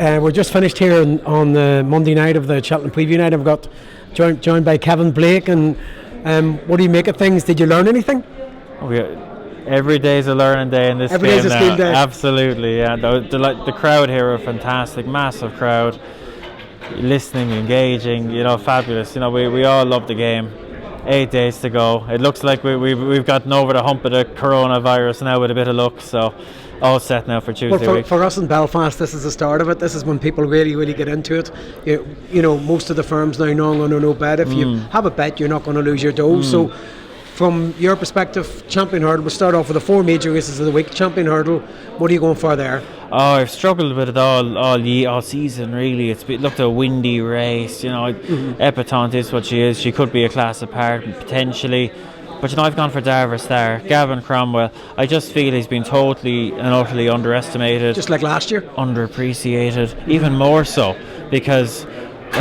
We're just finished here on the Monday night of the Cheltenham preview night. I've got joined by Kevin Blake. And what do you make of things? Did you learn anything? Every day's a learning day in this Every game day's a now. skill day. Absolutely, yeah. The crowd here are fantastic, massive crowd, listening, engaging. Fabulous. We all love the game. 8 days to go. It looks like we've gotten over the hump of the coronavirus now with a bit of luck. So all set now for Tuesday week. For us in Belfast, this is the start of it. This is when people really get into it. Most of the firms now know going to no bet. If you have a bet, you're not going to lose your dough. So from your perspective, Champion Hurdle, we'll start off with the 4 major races of the week. Champion Hurdle, what are you going for there? Oh, I've struggled with it all season, really. It's looked a windy race. Epatante is what she is. She could be a class apart, potentially. But I've gone for Darver Star. Gavin Cromwell, I just feel he's been totally and utterly underestimated. Just like last year? Underappreciated, even more so, because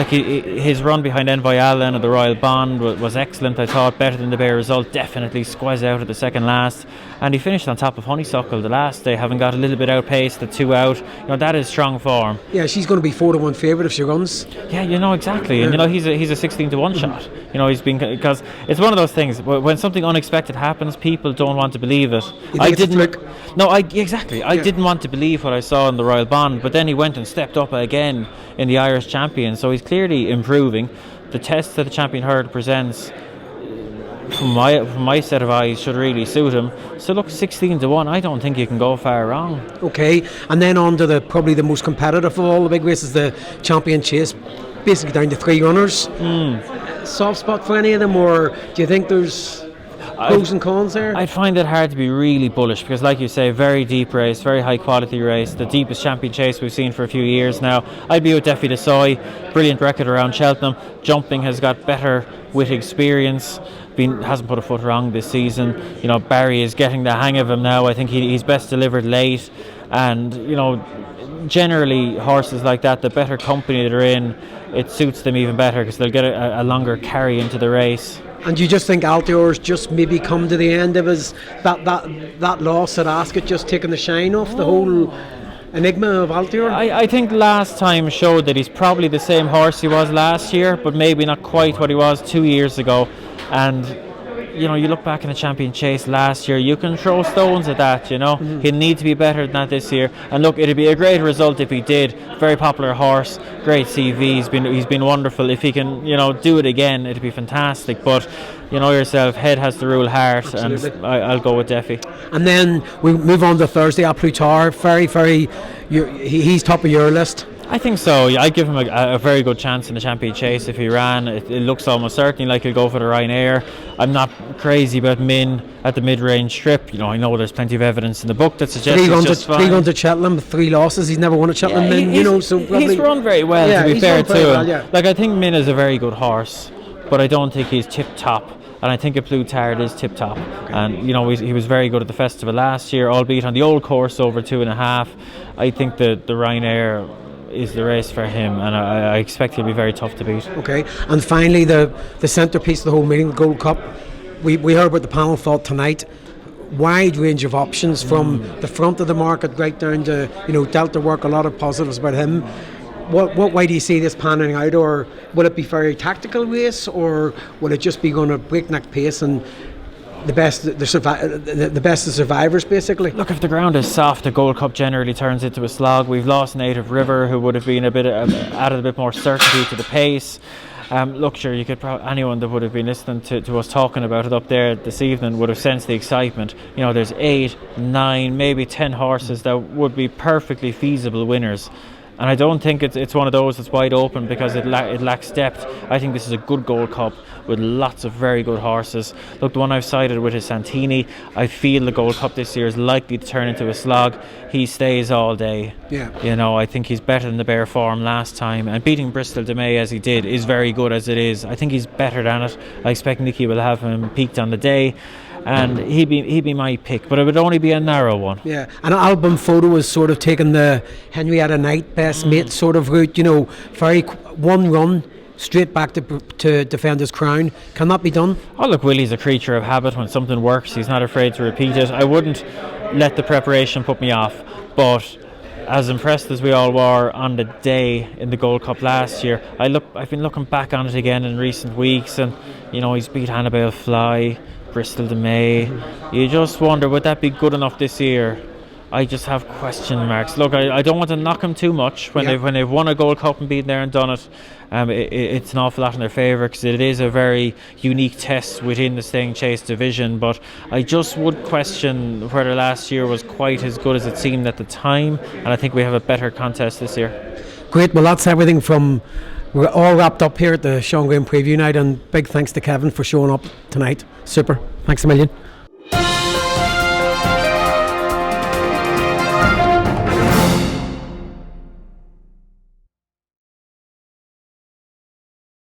his run behind Envoy Allen and the Royal Bond was excellent. I thought better than the bare result. Definitely squeezed out at the second last, and he finished on top of Honeysuckle the last day, having got a little bit outpaced at 2 out. That is strong form. Yeah, she's going to be 4-1 favourite if she runs. Yeah, exactly. Yeah. And he's a 16-1 shot. He's been, because it's one of those things when something unexpected happens, people don't want to believe it. I didn't. Exactly. I didn't want to believe what I saw in the Royal Bond, but then he went and stepped up again in the Irish Champion, so he's clearly improving. The test that the Champion Hurdle presents, from my set of eyes, should really suit him. So look, 16-1, I don't think you can go far wrong. Okay, and then on to probably the most competitive of all the big races, the Champion Chase, basically down to 3 runners. Soft spot for any of them, or do you think there's pros and cons there? I'd find it hard to be really bullish because, like you say, very deep race, very high quality race, the deepest Champion Chase we've seen for a few years now. I'd be with Defi Desoy, brilliant record around Cheltenham. Jumping has got better with experience. Hasn't put a foot wrong this season. Barry is getting the hang of him now. I think he's best delivered late, and generally horses like that, the better company they're in, it suits them even better because they'll get a longer carry into the race. And do you just think Altior's just maybe come to the end of his that loss at Ascot, just taking the shine off the whole enigma of Altior? I think last time showed that he's probably the same horse he was last year, but maybe not quite what he was 2 years ago. And you look back in the Champion Chase last year, you can throw stones at that. He'll need to be better than that this year. And look, it'd be a great result if he did. Very popular horse, great CV. He's been wonderful. If he can, do it again, it'd be fantastic. But yourself, head has to rule heart. Absolutely. And I'll go with Defi. And then we move on to Thursday. A Plutar, he's top of your list. I think so. Yeah, I'd give him a very good chance in the Champion Chase if he ran. It looks almost certainly like he'll go for the Ryanair. I'm not crazy about Min at the mid-range strip. I know there's plenty of evidence in the book that suggests he's just fine. 3 runs at Cheltenham, 3 losses. He's never won at Cheltenham. He's run very well, to be fair to him. Well, yeah. I think Min is a very good horse, but I don't think he's tip-top. And I think a Plutar is tip-top. Okay. And, he was very good at the festival last year, albeit on the old course over 2.5. I think the Ryanair is the race for him, and I expect he'll be very tough to beat. Okay, and finally the centrepiece of the whole meeting, the Gold Cup. We heard what the panel thought tonight. Wide range of options from the front of the market right down to Delta Work. A lot of positives about him. What way do you see this panning out, or will it be very tactical race, or will it just be going to breakneck pace and the best of survivors, basically? Look, if the ground is soft, the Gold Cup generally turns into a slog. We've lost Native River, who would have been added a bit more certainty to the pace. Look, sure, you could anyone that would have been listening to us talking about it up there this evening would have sensed the excitement. There's 8, 9, maybe 10 horses that would be perfectly feasible winners. And I don't think it's one of those that's wide open because it lacks depth. I think this is a good Gold Cup with lots of very good horses. Look, the one I've sided with is Santini. I feel the Gold Cup this year is likely to turn into a slog. He stays all day. Yeah. I think he's better than the bare form last time. And beating Bristol de May as he did is very good as it is. I think he's better than it. I expect Nicky will have him peaked on the day. And he'd be my pick, but it would only be a narrow one. Yeah, an album photo is sort of taking the Henrietta Knight best mate sort of route. Very one run straight back to defend his crown. Can that be done? Oh, look, Willie's a creature of habit. When something works, he's not afraid to repeat it. I wouldn't let the preparation put me off, but as impressed as we all were on the day in the Gold Cup last year, I've been looking back on it again in recent weeks, and he's beat Annabelle Fly, Bristol de May. You just wonder, would that be good enough this year? I just have question marks. Look, I don't want to knock them too much when they've won a Gold Cup and been there and done it. It's an awful lot in their favour, because it is a very unique test within the Staying Chase division. But I just would question whether last year was quite as good as it seemed at the time, and I think we have a better contest this year. Great. Well, that's everything from. We're all wrapped up here at the Sean Graham Preview Night, and big thanks to Kevin for showing up tonight. Super. Thanks a million.